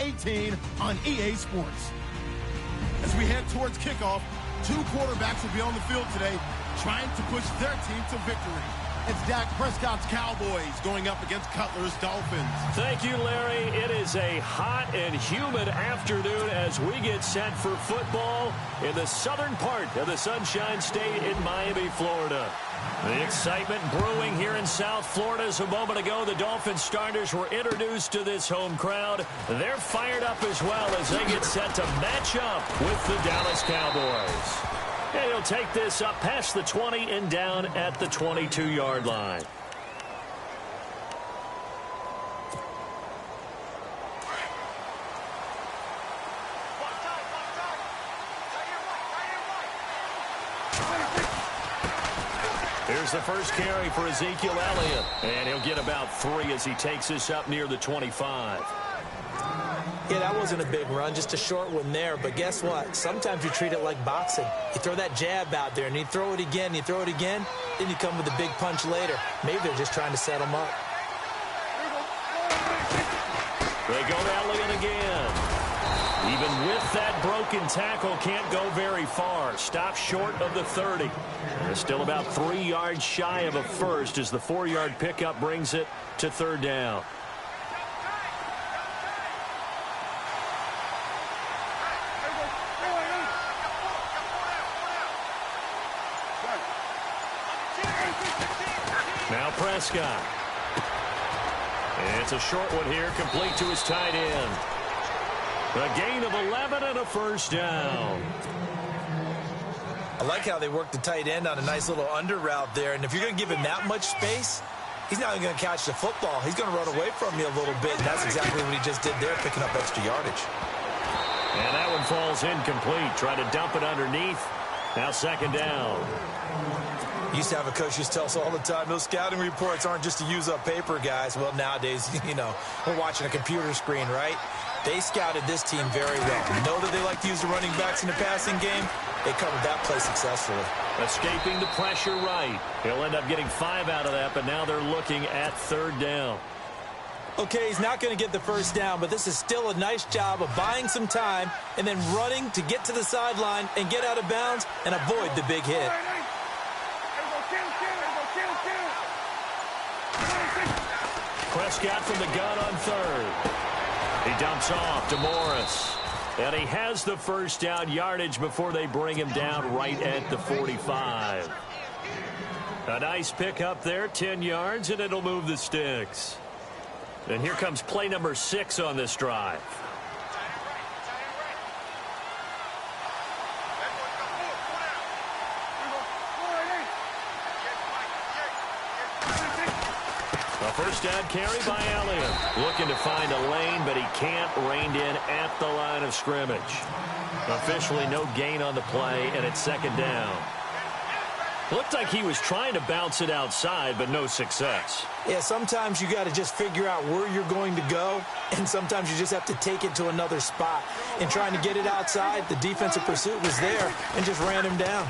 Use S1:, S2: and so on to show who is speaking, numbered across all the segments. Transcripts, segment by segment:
S1: 18 on EA Sports. As we head towards kickoff, two quarterbacks will be on the field today trying to push their team to victory. It's Dak Prescott's Cowboys going up against Cutler's Dolphins.
S2: Thank you, Larry. It is a hot and humid afternoon as we get set for football in the southern part of the Sunshine State in Miami, Florida. The excitement brewing here in South Florida. As a moment ago, the Dolphins starters were introduced to this home crowd. They're fired up as well as they get set to match up with the Dallas Cowboys. And he'll take this up past the 20 and down at the 22-yard line. Here's the first carry for Ezekiel Elliott. And he'll get about 3 as he takes this up near the 25.
S3: Yeah, that wasn't a big run, just a short one there. But guess what? Sometimes you treat it like boxing. You throw that jab out there, and you throw it again, you throw it again, then you come with a big punch later. Maybe they're just trying to set him up.
S2: They go to Elliott again. Even with that broken tackle, can't go very far. Stop short of the 30. They're still about 3 yards shy of a first as the 4-yard pickup brings it to third down. Now Prescott. It's a short one here, complete to his tight end. A gain of 11 and a first down.
S3: I like how they work the tight end on a nice little under route there. And if you're going to give him that much space, he's not going to catch the football. He's going to run away from you a little bit. And that's exactly what he just did there, picking up extra yardage.
S2: And that one falls incomplete. Try to dump it underneath. Now second down.
S3: Used to have a coach used to tell us all the time, those scouting reports aren't just to use up paper, guys. Well, nowadays, you know, we're watching a computer screen, right? They scouted this team very well. Know that they like to use the running backs in the passing game. They covered that play successfully.
S2: Escaping the pressure right. He'll end up getting 5 out of that, but now they're looking at third down.
S3: Okay, he's not going to get the first down, but this is still a nice job of buying some time and then running to get to the sideline and get out of bounds and avoid the big hit.
S2: Prescott from the gun on third. He dumps off to Morris. And he has the first down yardage before they bring him down right at the 45. A nice pick up there, 10 yards, and it'll move the sticks. And here comes play number 6 on this drive. A first down carry by Elliott. Looking to find a lane, but he can't. Reined in at the line of scrimmage. Officially no gain on the play, and it's second down. Looked like he was trying to bounce it outside, but no success.
S3: Yeah, sometimes you got to just figure out where you're going to go, and sometimes you just have to take it to another spot. In trying to get it outside, the defensive pursuit was there and just ran him down.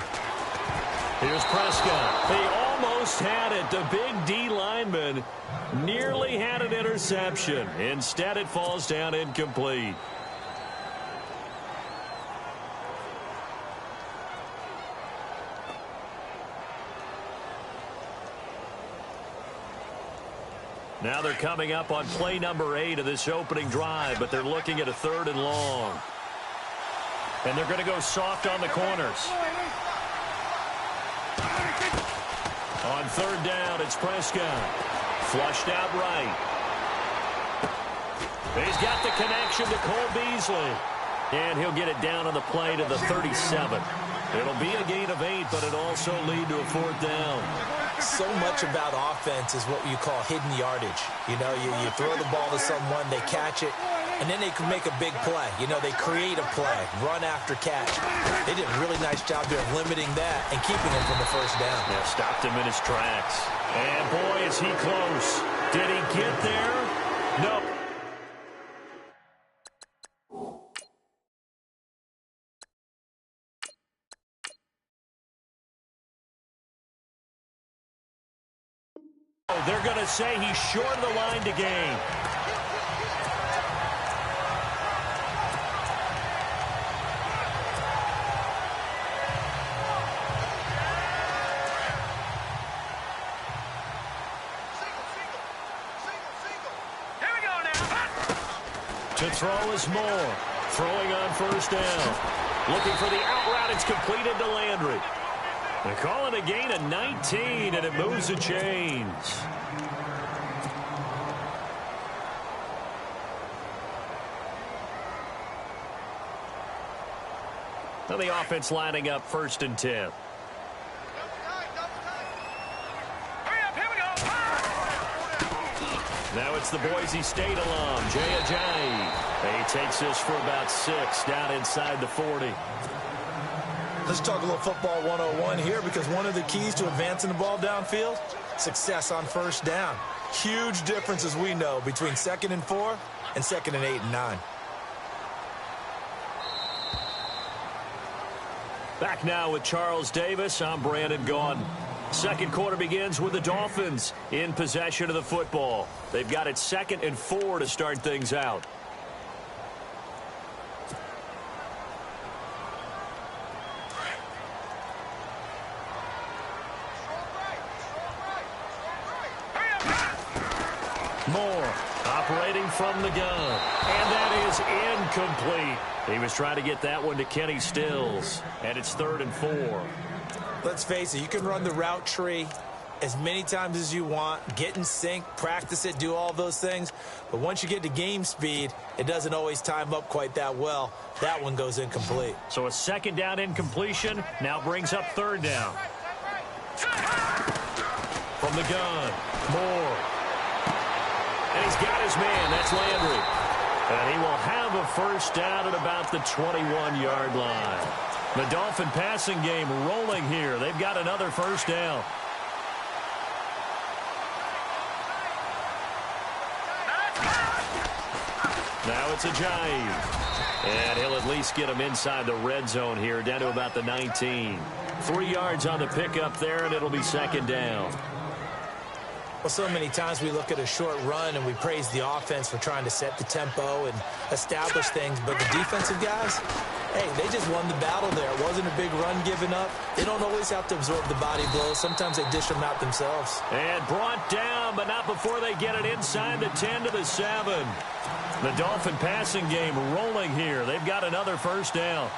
S2: Here's Prescott. They almost had it. The big D lineman nearly had an interception. Instead, it falls down incomplete. Now they're coming up on play number 8 of this opening drive, but they're looking at a 3rd and long. And they're going to go soft on the corners. On 3rd down, it's Prescott. Flushed out right. He's got the connection to Cole Beasley. And he'll get it down on the play to the 37. It'll be a gain of 8, but it'll also lead to a 4th down.
S3: So much about offense is what you call hidden yardage. You know, you throw the ball to someone, they catch it, and then they can make a big play. You know, they create a play, run after catch. They did a really nice job there of limiting that and keeping him from the first down.
S2: Yeah, stopped him in his tracks. And boy, is he close. Did he get there? Nope. They're going to say he's short of the line to gain. To throw is Moore. Throwing on first down. Looking for the out route. It's completed to Landry. They call it a gain of 19, and it moves the chains. Now the offense lining up 1st and 10. Now it's the Boise State alum, Jaycazzz. He takes this for about 6 down inside the 40.
S3: Let's talk a little football 101 here, because one of the keys to advancing the ball downfield, success on first down. Huge difference, as we know, between 2nd and 4 and 2nd and 8 and 9.
S2: Back now with Charles Davis. I'm Brandon Gaudin. Second quarter begins with the Dolphins in possession of the football. They've got it 2nd and 4 to start things out. Moore operating from the gun. And that is incomplete. He was trying to get that one to Kenny Stills. And it's 3rd and 4.
S3: Let's face it, you can run the route tree as many times as you want, get in sync, practice it, do all those things. But once you get to game speed, it doesn't always time up quite that well. That one goes incomplete.
S2: So a 2nd down incompletion now brings up 3rd down. From the gun, Moore. And he's got his man. That's Landry. And he will have a 1st down at about the 21-yard line. The Dolphin passing game rolling here. They've got another 1st down. Now it's Ajayi. And he'll at least get him inside the red zone here, down to about the 19. 3 yards on the pickup there, and it'll be 2nd down.
S3: Well, so many times we look at a short run and we praise the offense for trying to set the tempo and establish things, but the defensive guys, hey, they just won the battle there. It wasn't a big run given up. They don't always have to absorb the body blows. Sometimes they dish them out themselves.
S2: And brought down, but not before they get it inside the 10 to the 7. The Dolphin passing game rolling here. They've got another 1st down.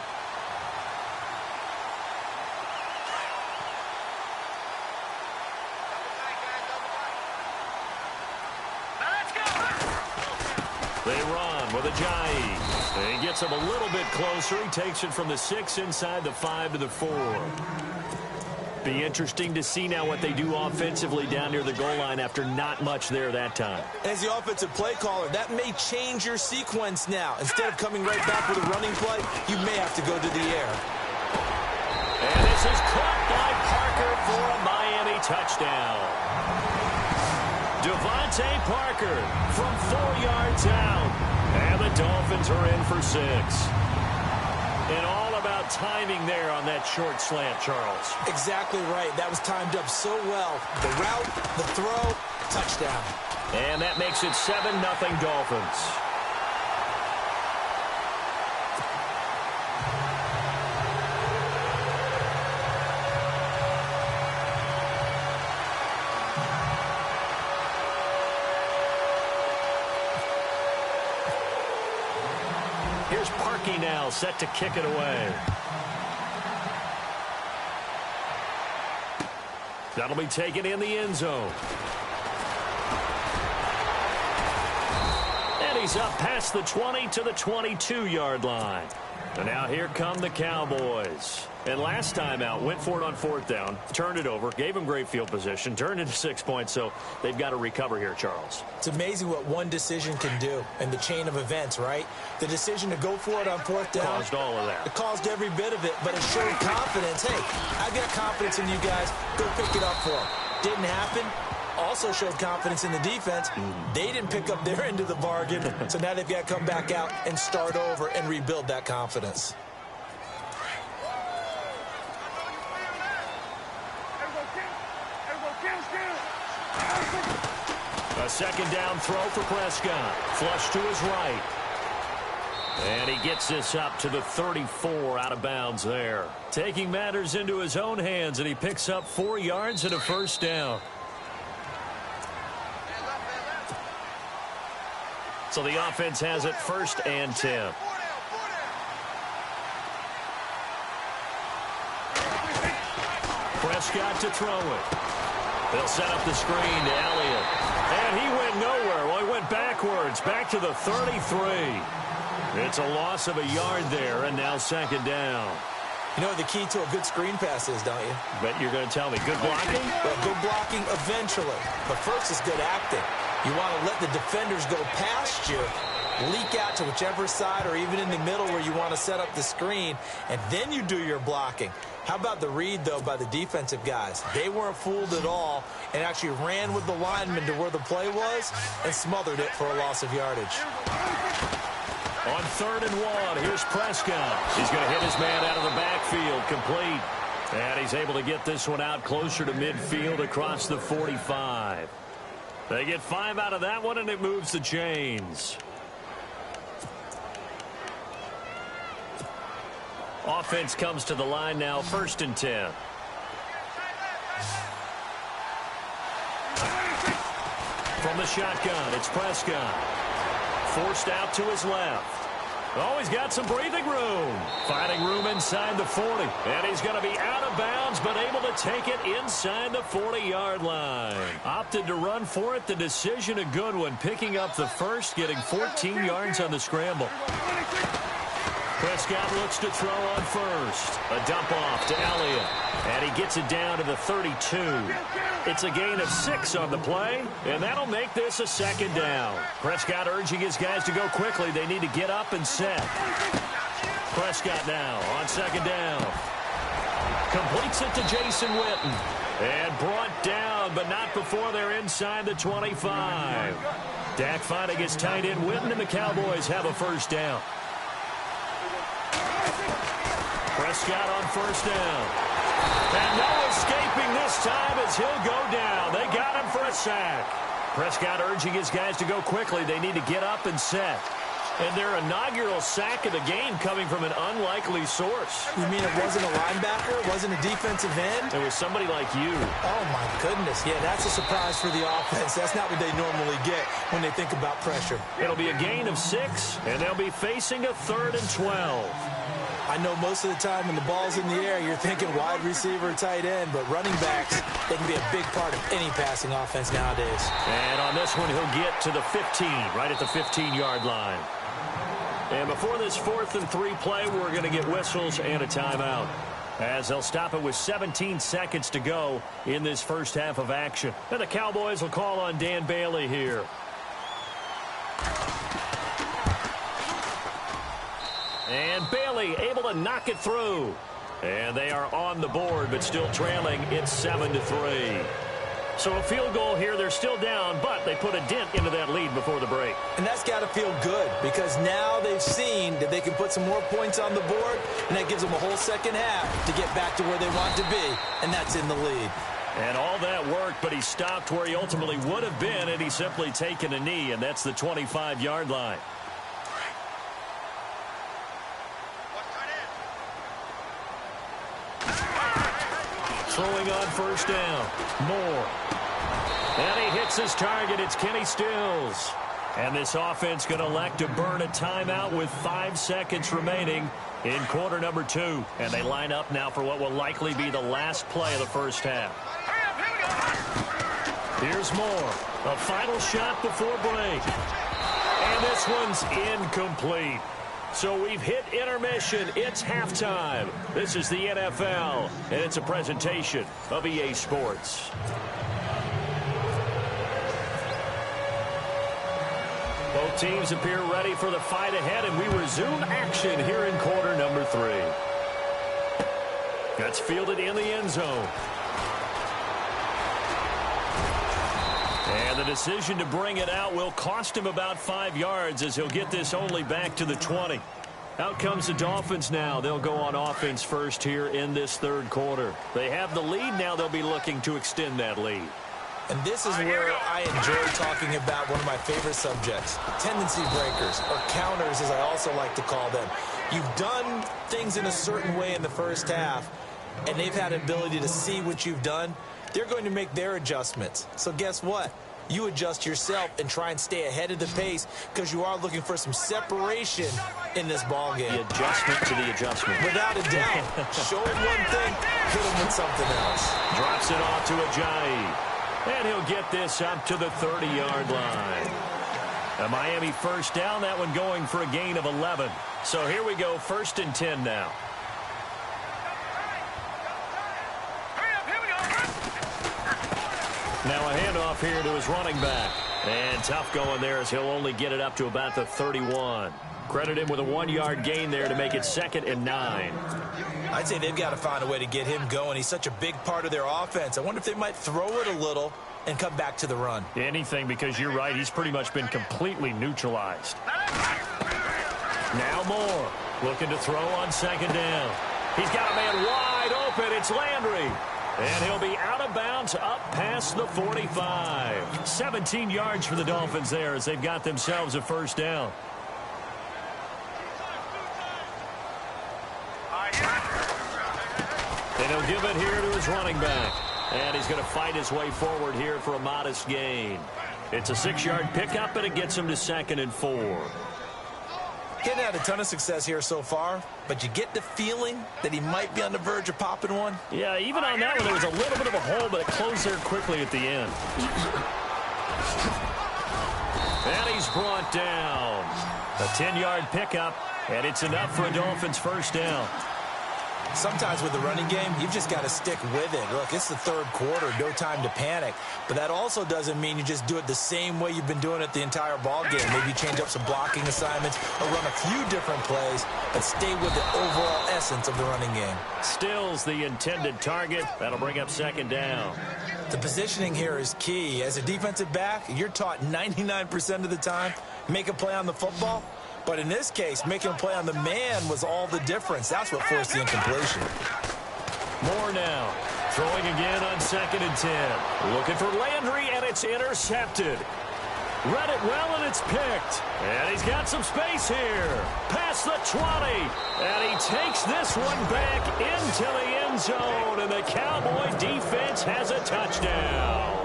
S2: They run with Ajayi. He gets him a little bit closer. He takes it from the 6 inside the 5 to the 4. Be interesting to see now what they do offensively down near the goal line after not much there that time.
S3: As the offensive play caller, that may change your sequence now. Instead of coming right back with a running play, you may have to go to the air.
S2: And this is caught by Parker for a Miami touchdown. Devontae Parker from 4 yards out. And the Dolphins are in for 6. And all about timing there on that short slant, Charles.
S3: Exactly right. That was timed up so well. The route, the throw, touchdown.
S2: And that makes it 7-0 Dolphins. Here's Parkey now, set to kick it away. That'll be taken in the end zone. And he's up past the 20 to the 22-yard line. And now here come the Cowboys. And last time out, went for it on 4th down, turned it over, gave him great field position, turned into 6 points, so they've got to recover here, Charles.
S3: It's amazing what one decision can do in the chain of events, right? The decision to go for it on 4th down.
S2: Caused all of that.
S3: It caused every bit of it, but it showed confidence. Hey, I've got confidence in you guys. Go pick it up for them. Didn't happen. Also showed confidence in the defense. They didn't pick up their end of the bargain, so now they've got to come back out and start over and rebuild that confidence.
S2: A 2nd down throw for Prescott. Flush to his right. And he gets this up to the 34 out of bounds there. Taking matters into his own hands, and he picks up 4 yards and a 1st down. So the offense has it 1st and 10. Prescott to throw it. They'll set up the screen to Elliott. And he went nowhere. Well, he went backwards, back to the 33. It's a loss of a yard there, and now 2nd down.
S3: You know what the key to a good screen pass is, don't you?
S2: Bet you're going to tell me. Good blocking?
S3: Well, good blocking eventually. But first is good acting. You want to let the defenders go past you, leak out to whichever side or even in the middle where you want to set up the screen, and then you do your blocking. How about the read, though, by the defensive guys? They weren't fooled at all and actually ran with the lineman to where the play was and smothered it for a loss of yardage.
S2: On 3rd and 1, here's Prescott. He's going to hit his man out of the backfield, complete. And he's able to get this one out closer to midfield across the 45. They get 5 out of that one, and it moves the chains. Offense comes to the line now, 1st and 10. From the shotgun, it's Prescott. Forced out to his left. Oh, he's got some breathing room. Finding room inside the 40. And he's going to be out of bounds, but able to take it inside the 40-yard line. Opted to run for it. The decision a good one. Picking up the first, getting 14 yards on the scramble. Prescott looks to throw on 1st. A dump off to Elliott. And he gets it down to the 32. It's a gain of 6 on the play, and that'll make this a 2nd down. Prescott urging his guys to go quickly. They need to get up and set. Prescott now on 2nd down. Completes it to Jason Witten. And brought down, but not before they're inside the 25. Dak finding his tight end Witten, and the Cowboys have a 1st down. Prescott on 1st down. And no escaping this time as he'll go down. They got him for a sack. Prescott urging his guys to go quickly. They need to get up and set. And their inaugural sack of the game coming from an unlikely source.
S3: You mean it wasn't a linebacker? It wasn't a defensive end?
S2: It was somebody like you.
S3: Oh, my goodness. Yeah, that's a surprise for the offense. That's not what they normally get when they think about pressure.
S2: It'll be a gain of 6, and they'll be facing a 3rd and 12.
S3: I know most of the time when the ball's in the air, you're thinking wide receiver, tight end, but running backs, they can be a big part of any passing offense nowadays.
S2: And on this one, he'll get to the 15, right at the 15-yard line. And before this 4th and 3 play, we're going to get whistles and a timeout, as they'll stop it with 17 seconds to go in this first half of action. And the Cowboys will call on Dan Bailey here. And Bailey able to knock it through. And they are on the board, but still trailing. It's 7-3. So a field goal here. They're still down, but they put a dent into that lead before the break.
S3: And that's got to feel good, because now they've seen that they can put some more points on the board, and that gives them a whole second half to get back to where they want to be, and that's in the lead.
S2: And all that worked, but he stopped where he ultimately would have been, and he's simply taken a knee, and that's the 25-yard line. Throwing on 1st down. Moore. And he hits his target. It's Kenny Stills. And this offense going to elect to burn a timeout with 5 seconds remaining in quarter number 2. And they line up now for what will likely be the last play of the first half. Here's Moore. A final shot before break. And this one's incomplete. So we've hit intermission. It's halftime. This is the NFL, and it's a presentation of EA Sports. Both teams appear ready for the fight ahead, and we resume action here in quarter number 3. That's fielded in the end zone. And the decision to bring it out will cost him about 5 yards, as he'll get this only back to the 20. Out comes the Dolphins now. They'll go on offense first here in this 3rd quarter. They have the lead now. They'll be looking to extend that lead.
S3: And this is where I enjoy talking about one of my favorite subjects, tendency breakers, or counters as I also like to call them. You've done things in a certain way in the first half, and they've had an ability to see what you've done. They're going to make their adjustments. So guess what? you adjust yourself and try and stay ahead of the pace because you are looking for some separation in this ball game.
S2: The adjustment to the adjustment.
S3: Without a doubt. Show him one thing, hit him with something else.
S2: Drops it off to Ajayi. And he'll get this up to the 30-yard line. A Miami first down, that one going for a gain of 11. So here we go, 1st and 10 now. Now a handoff here to his running back. And tough going there as he'll only get it up to about the 31. Credit him with a 1-yard gain there to make it 2nd and 9.
S3: I'd say they've got to find a way to get him going. He's such a big part of their offense. I wonder if they might throw it a little and come back to the run.
S2: Anything, because you're right. He's pretty much been completely neutralized. Now Moore looking to throw on 2nd down. He's got a man wide open. It's Landry. And he'll be out of bounds up past the 45. 17 yards for the Dolphins there as they've got themselves a 1st down. And he'll give it here to his running back. And he's going to fight his way forward here for a modest gain. It's a 6-yard pickup, and it gets him to 2nd and 4.
S3: Getting had a ton of success here so far, but you get the feeling that he might be on the verge of popping one.
S2: Yeah, even on that one, there was a little bit of a hole, but it closed there quickly at the end. And he's brought down. A 10-yard pickup, and it's enough for a Dolphins 1st down.
S3: Sometimes with the running game, you've just got to stick with it. Look, it's the 3rd quarter, no time to panic. But that also doesn't mean you just do it the same way you've been doing it the entire ball game. Maybe change up some blocking assignments or run a few different plays, but stay with the overall essence of the running game.
S2: Still's the intended target. That'll bring up 2nd down.
S3: The positioning here is key. As a defensive back, you're taught 99% of the time, make a play on the football. But in this case, making a play on the man was all the difference. That's what forced the incompletion.
S2: Moore now. Throwing again on 2nd and 10. Looking for Landry, and it's intercepted. Read it well, and it's picked. And he's got some space here. Past the 20. And he takes this one back into the end zone. And the Cowboy defense has a touchdown.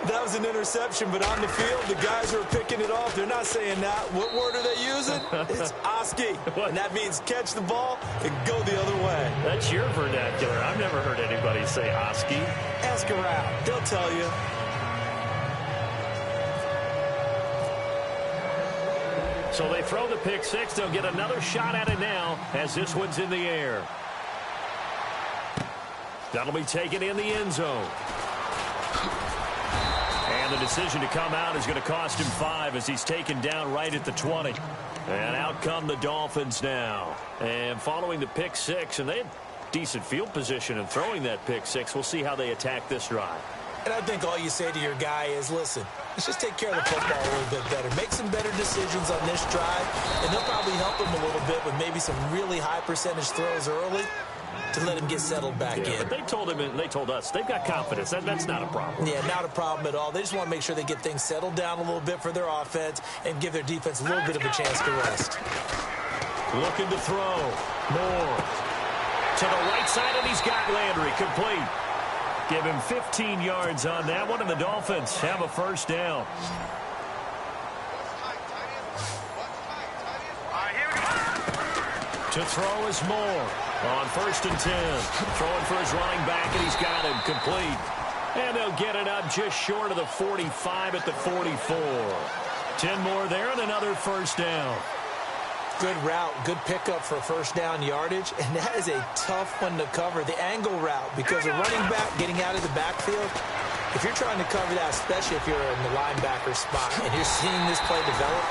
S3: That was an interception, but on the field, the guys who are picking it off, they're not saying that. What word are they using? It's Oski, and that means catch the ball and go the other way.
S2: That's your vernacular. I've never heard anybody say Oski.
S3: Ask around. They'll tell you.
S2: So they throw the pick 6. They'll get another shot at it now as this one's in the air. That'll be taken in the end zone. And the decision to come out is going to cost him 5 as he's taken down right at the 20. And out come the Dolphins now. And following the pick 6, and they had decent field position in throwing that pick 6. We'll see how they attack this drive.
S3: And I think all you say to your guy is, listen, let's just take care of the football a little bit better. Make some better decisions on this drive, and they'll probably help him a little bit with maybe some really high percentage throws early to let him get settled back in.
S2: But they told him, and they told us, they've got confidence. That's not a problem.
S3: Yeah, not a problem at all. They just want to make sure they get things settled down a little bit for their offense and give their defense a little bit of a chance to rest.
S2: Looking to throw. Moore to the right side, and he's got Landry complete. Give him 15 yards on that one, and the Dolphins have a 1st down. To throw is Moore on 1st and 10. Throwing for his running back, and he's got him complete. And they'll get it up just short of the 45 at the 44. 10 more there and another 1st down.
S3: Good route, good pickup for 1st down yardage, and that is a tough one to cover, the angle route, because a running back getting out of the backfield, if you're trying to cover that, especially if you're in the linebacker spot and you're seeing this play develop,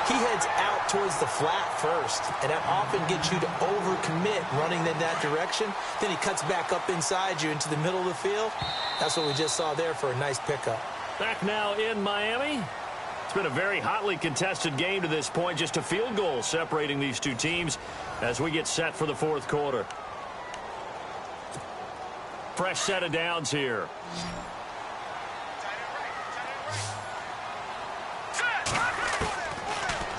S3: he heads out towards the flat first, and that often gets you to overcommit running in that direction. Then he cuts back up inside you into the middle of the field. That's what we just saw there for a nice pickup.
S2: Back now in Miami. It's been a very hotly contested game to this point. Just a field goal separating these two teams as we get set for the 4th quarter. Fresh set of downs here.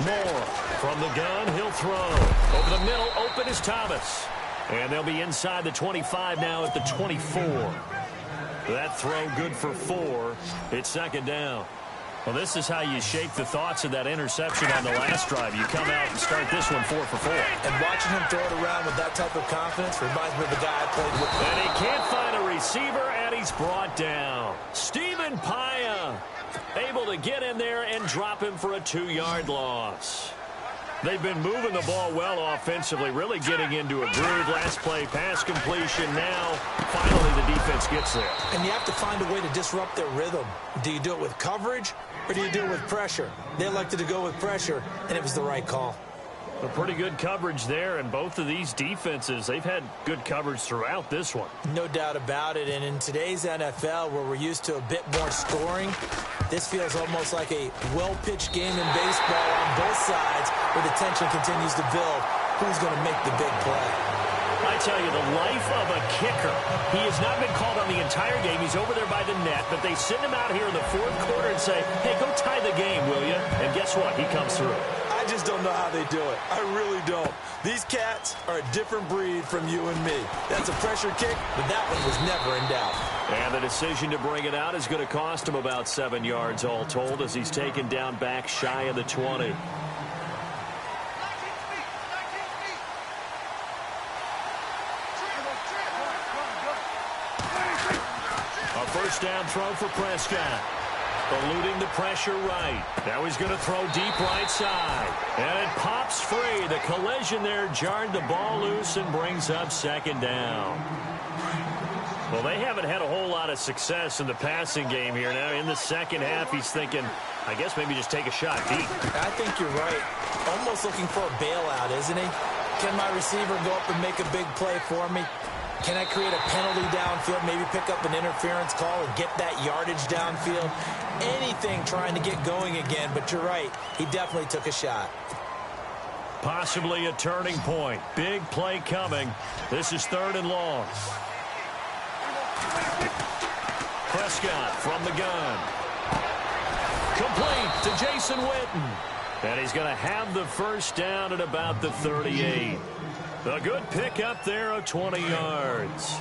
S2: Moore from the gun. He'll throw. Over the middle, open is Thomas. And they'll be inside the 25 now at the 24. That throw good for 4. It's second down. Well, this is how you shake the thoughts of that interception on the last drive. You come out and start this one 4 for 4.
S3: And watching him throw it around with that type of confidence reminds me of the guy I played with.
S2: And he can't find a receiver, and he's brought down. Stephen Paya able to get in there and drop him for a 2-yard loss. They've been moving the ball well offensively, really getting into a groove. Last play, pass completion. Now, finally, the defense gets there.
S3: And you have to find a way to disrupt their rhythm. Do you do it with coverage, or do you do it with pressure? They elected to go with pressure, and it was the right call.
S2: A pretty good coverage there, and both of these defenses, they've had good coverage throughout this one.
S3: No doubt about it, and in today's NFL, where we're used to a bit more scoring, this feels almost like a well-pitched game in baseball on both sides, where the tension continues to build. Who's going to make the big play?
S2: I tell you, the life of a kicker. He has not been called on the entire game. He's over there by the net, but they send him out here in the fourth quarter and say, hey, go tie the game, will you? And guess what? He comes through.
S3: I just don't know how they do it. I really don't. These cats are a different breed from you and me. That's a pressure kick, but that one was never in doubt.
S2: And the decision to bring it out is going to cost him about 7 yards all told as he's taken down back shy of the 20. A first down throw for Prescott. Eluding the pressure right. Now he's going to throw deep right side. And it pops free. The collision there jarred the ball loose and brings up second down. Well, they haven't had a whole lot of success in the passing game here. Now in the second half, he's thinking, I guess maybe just take a shot deep.
S3: I think you're right. Almost looking for a bailout, isn't he? Can my receiver go up and make a big play for me? Can I create a penalty downfield, maybe pick up an interference call and get that yardage downfield? Anything trying to get going again, but you're right. He definitely took a shot.
S2: Possibly a turning point. Big play coming. This is 3rd and long. Prescott from the gun. Complete to Jason Witten. And he's going to have the first down at about the 38. A good pick up there of 20 yards.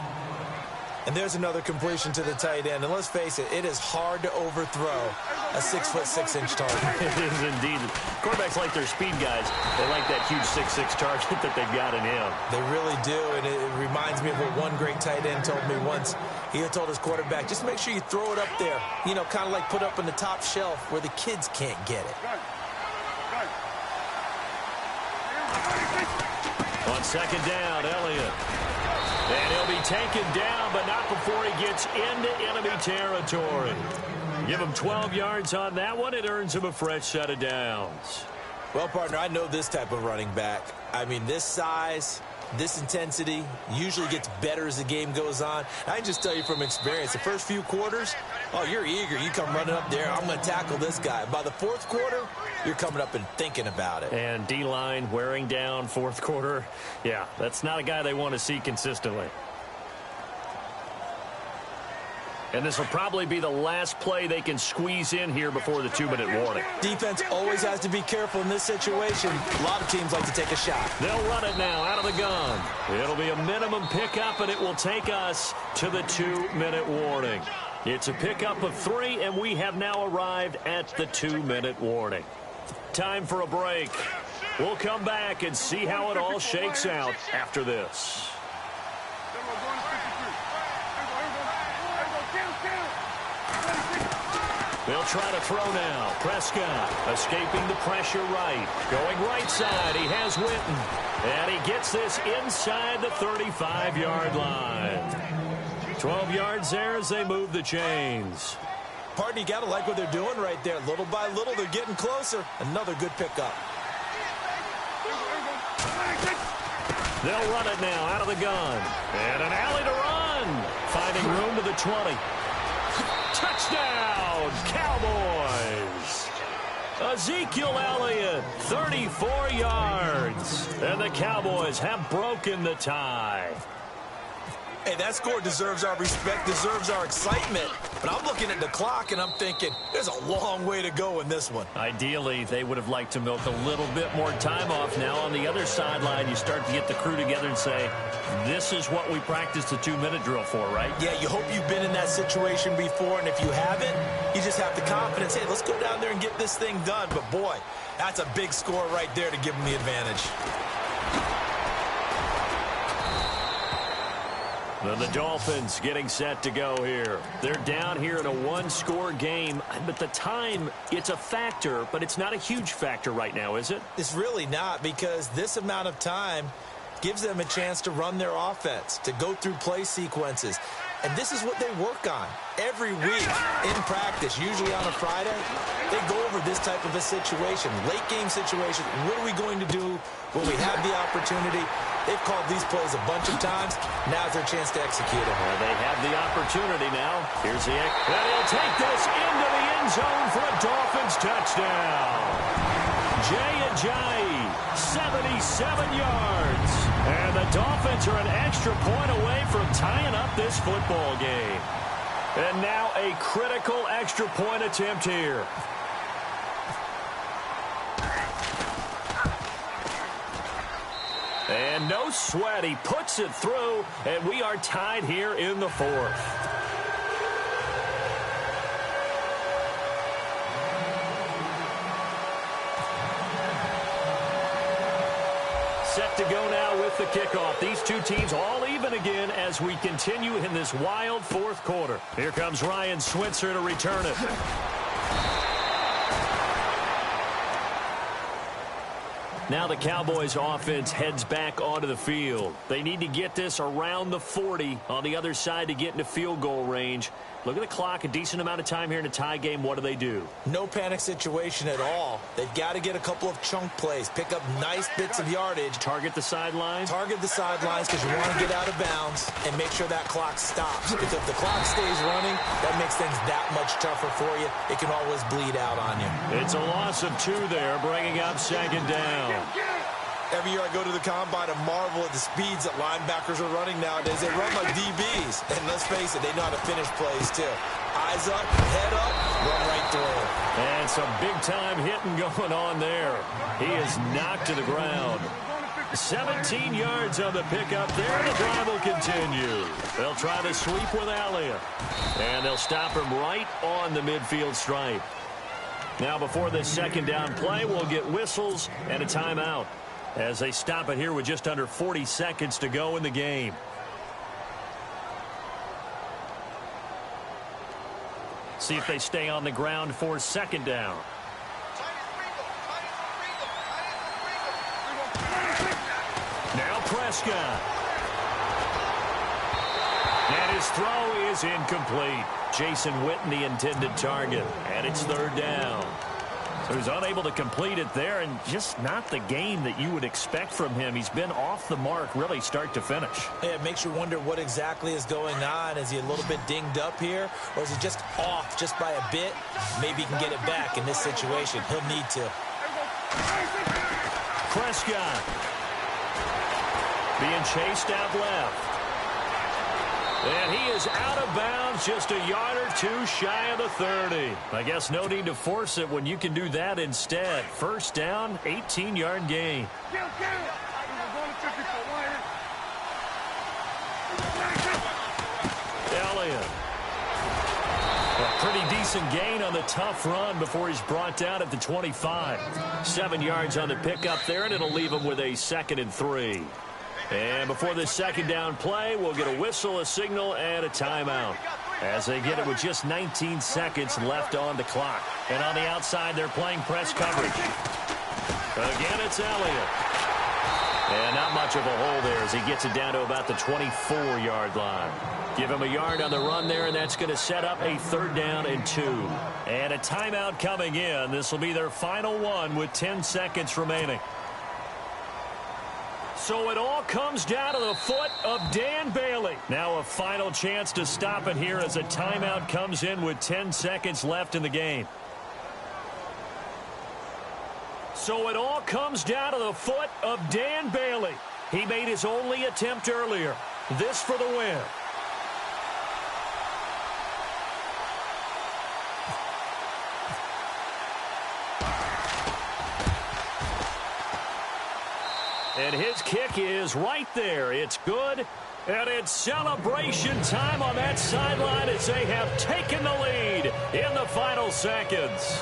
S3: And there's another completion to the tight end. And let's face it, it is hard to overthrow a 6'6" target.
S2: It is indeed. Quarterbacks like their speed guys. They like that huge 6'6" target that they've got in him.
S3: They really do. And it reminds me of what one great tight end told me once. He had told his quarterback, just make sure you throw it up there. You know, kind of like put up on the top shelf where the kids can't get it.
S2: On second down, Elliott. And he'll be taken down, but not before he gets into enemy territory. Give him 12 yards on that one. It earns him a fresh set of downs.
S3: Well, partner, I know this type of running back. I mean, this size, this intensity usually gets better as the game goes on. I can just tell you from experience, the first few quarters, oh, you're eager. You come running up there. I'm going to tackle this guy. By the fourth quarter, you're coming up and thinking about it.
S2: And D-line wearing down fourth quarter. Yeah, that's not a guy they want to see consistently. And this will probably be the last play they can squeeze in here before the 2-minute warning.
S3: Defense always has to be careful in this situation. A lot of teams like to take a shot.
S2: They'll run it now out of the gun. It'll be a minimum pickup, and it will take us to the 2-minute warning. It's a pickup of 3, and we have now arrived at the 2-minute warning. Time for a break. We'll come back and see how it all shakes out after this. They'll try to throw now. Prescott escaping the pressure right. Going right side. He has Witten. And he gets this inside the 35-yard line. 12 yards there as they move the chains.
S3: Partner, you got to like what they're doing right there. Little by little, they're getting closer. Another good pickup.
S2: They'll run it now out of the gun. And an alley to run. Finding room to the 20. Touchdown, Cowboys. Ezekiel Elliott, 34 yards. And the Cowboys have broken the tie.
S3: Hey, that score deserves our respect, deserves our excitement. But I'm looking at the clock, and I'm thinking, there's a long way to go in this one.
S2: Ideally, they would have liked to milk a little bit more time off. Now, on the other sideline, you start to get the crew together and say, this is what we practiced the 2-minute drill for, right?
S3: Yeah, you hope you've been in that situation before, and if you haven't, you just have the confidence, hey, let's go down there and get this thing done. But, boy, that's a big score right there to give them the advantage.
S2: The Dolphins getting set to go here. They're down here in a one-score game, but the time, it's a factor, but it's not a huge factor right now, is it?
S3: It's really not, because this amount of time gives them a chance to run their offense, to go through play sequences. And this is what they work on every week in practice, usually on a Friday. They go over this type of a situation, late-game situation. What are we going to do when we have the opportunity? They've called these plays a bunch of times. Now's their chance to execute it.
S2: Well, they have the opportunity now. Here's the and he'll take this into the end zone for a Dolphins touchdown. Jaycazzz, 77 yards. And the Dolphins are an extra point away from tying up this football game. And now a critical extra point attempt here. And no sweat. He puts it through, and we are tied here in the fourth. Set to go now with the kickoff. These two teams all even again as we continue in this wild fourth quarter. Here comes Ryan Switzer to return it. Now the Cowboys offense heads back onto the field. They need to get this around the 40 on the other side to get into field goal range. Look at the clock, a decent amount of time here in a tie game. What do?
S3: No panic situation at all. They've got to get a couple of chunk plays, pick up nice bits of yardage.
S2: Target the sidelines?
S3: Target the sidelines because you want to get out of bounds and make sure that clock stops. Because if the clock stays running, that makes things that much tougher for you. It can always bleed out on you.
S2: It's a loss of 2 there, bringing up second down.
S3: Every year I go to the combine and marvel at the speeds that linebackers are running nowadays. They run like DBs. And let's face it, they know how to finish plays too. Eyes up, head up, run right through.
S2: And some big-time hitting going on there. He is knocked to the ground. 17 yards on the pickup there. The drive will continue. They'll try to sweep with Elliott. And they'll stop him right on the midfield stripe. Now before this second down play, we'll get whistles and a timeout as they stop it here with just under 40 seconds to go in the game. See if they stay on the ground for second down. Now Prescott. And his throw is incomplete. Jason Witten, the intended target. And it's third down. So he's unable to complete it there, and just not the game that you would expect from him. He's been off the mark, really, start to finish.
S3: Yeah, it makes you wonder what exactly is going on. Is he a little bit dinged up here, or is he just off just by a bit? Maybe he can get it back in this situation. He'll need to.
S2: Prescott being chased out left. And he is out of bounds, just a yard or two shy of the 30. I guess no need to force it when you can do that instead. First down, 18-yard gain. Elliott. A pretty decent gain on the tough run before he's brought down at the 25. 7 yards on the pickup there, and it'll leave him with a 2nd and 3. And before this second down play, we'll get a whistle, a signal, and a timeout as they get it with just 19 seconds left on the clock. And on the outside, they're playing press coverage. Again, it's Elliott. And not much of a hole there as he gets it down to about the 24-yard line. Give him a yard on the run there, and that's going to set up a 3rd down and 2. And a timeout coming in. This will be their final one with 10 seconds remaining. So it all comes down to the foot of Dan Bailey. Now a final chance to stop it here as a timeout comes in with 10 seconds left in the game. So it all comes down to the foot of Dan Bailey. He made his only attempt earlier. this for the win. And his kick is right there. It's good. And it's celebration time on that sideline as they have taken the lead in the final seconds.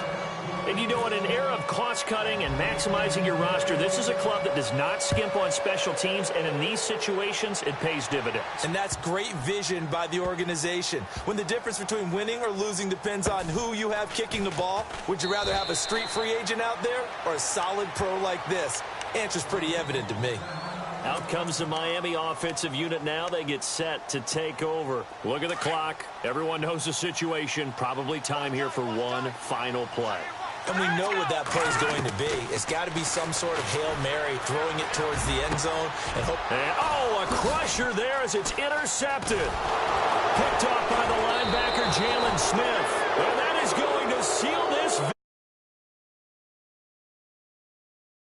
S2: And you know, in an era of cost-cutting and maximizing your roster, this is a club that does not skimp on special teams, and in these situations, it pays dividends.
S3: And that's great vision by the organization. When the difference between winning or losing depends on who you have kicking the ball, would you rather have a street free agent out there or a solid pro like this? Answer's pretty evident to me.
S2: Out comes the Miami offensive unit now. They get set to take over. Look at the clock. Everyone knows the situation. Probably time here for one final play.
S3: And we know what that play is going to be. It's got to be some sort of Hail Mary, throwing it towards the end zone. And
S2: a crusher there as it's intercepted. Picked off by the linebacker, Jalen Smith. And that is going to seal